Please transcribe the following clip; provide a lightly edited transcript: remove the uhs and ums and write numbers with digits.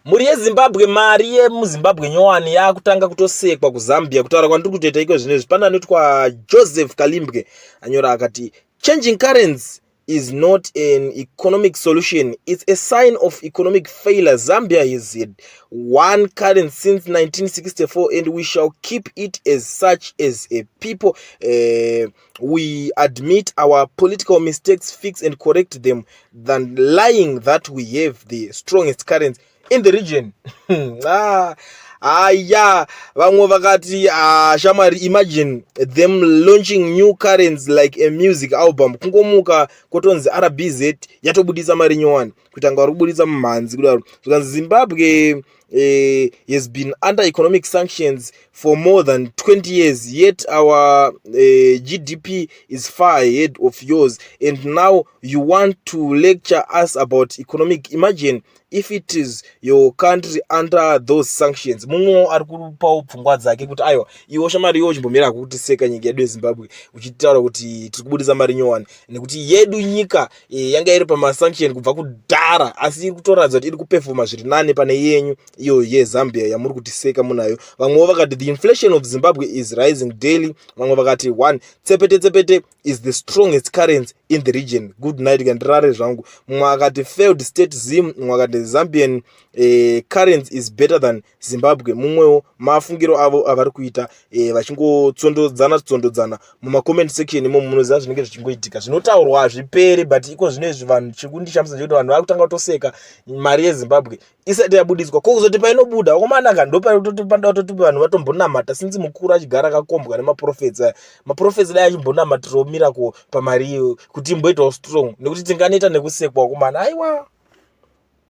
muri yeZimbabwe mari yemuZimbabwe nyowani yakutanga kutosekwa kuZambia kutaura kwandiri kutoita iko zvinezvi. Pana anotwa Joseph Kalimbwe anyora akati changing currency is not an economic solution, it's a sign of economic failure. Zambia has had one currency since 1964 and we shall keep it as such. As a people, we admit our political mistakes, fix and correct them, than lying that we have the strongest currency in the region. Yeah, vamwe vakati shamari, imagine them launching new currencies like a music album. Kungomuka kotonzi RBZ yatobudisa mari nyowani kutanga warubudisa mumhanzi kudaro. Zvikanzi Zimbabwe has been under economic sanctions for more than 20 years, yet our GDP is far ahead of yours, and now you want to lecture us about economic. Imagine if it is your country under those sanctions. Mumwe ari kupawo pfungwa dzake kuti aiwa iwo shamari iwo chimbomira kutiseka nyika yedu yeZimbabwe uchitaura kuti tiri kubudisa mari nyowani nekuti yedu nyika yanga iri pamasanction kubva kudhara, asi iri kutoradza kuti iri kupefoma zviri nane pane yenyu iyo yeZambia yamuri kutiseka munayo. Vamwe vakati the inflation of Zimbabwe is rising daily. Vamwe vakati one tsepete is the strongest currency in the region. Good night kandirare zvangu. Mumwe akati failed state Zim. Mumwe akati Zambian currency is better than Zimbabwe. Mumwewo mafungiro avo avari kuita vachingotsondodzana muma comment section imo munoziva zvinenge zvichingoitika zvinotaurwa hazviperi, but iko zvinezvi vanhu chikundishamisa chekuti vanhu vakutanga kutoseka mari yeZimbabwe isati yabudiswa. Ko kuzoti painobuda wakomanaka ndo panotopa vanhu vatombonamata sinzi mukuru achigara akakombwa nemaprofits aya. Maprofits dai achimbonamatirawo miracle pamari iyo kuti imboitawo strong, nekuti tinganeta nekusekwa wakomana aiwa.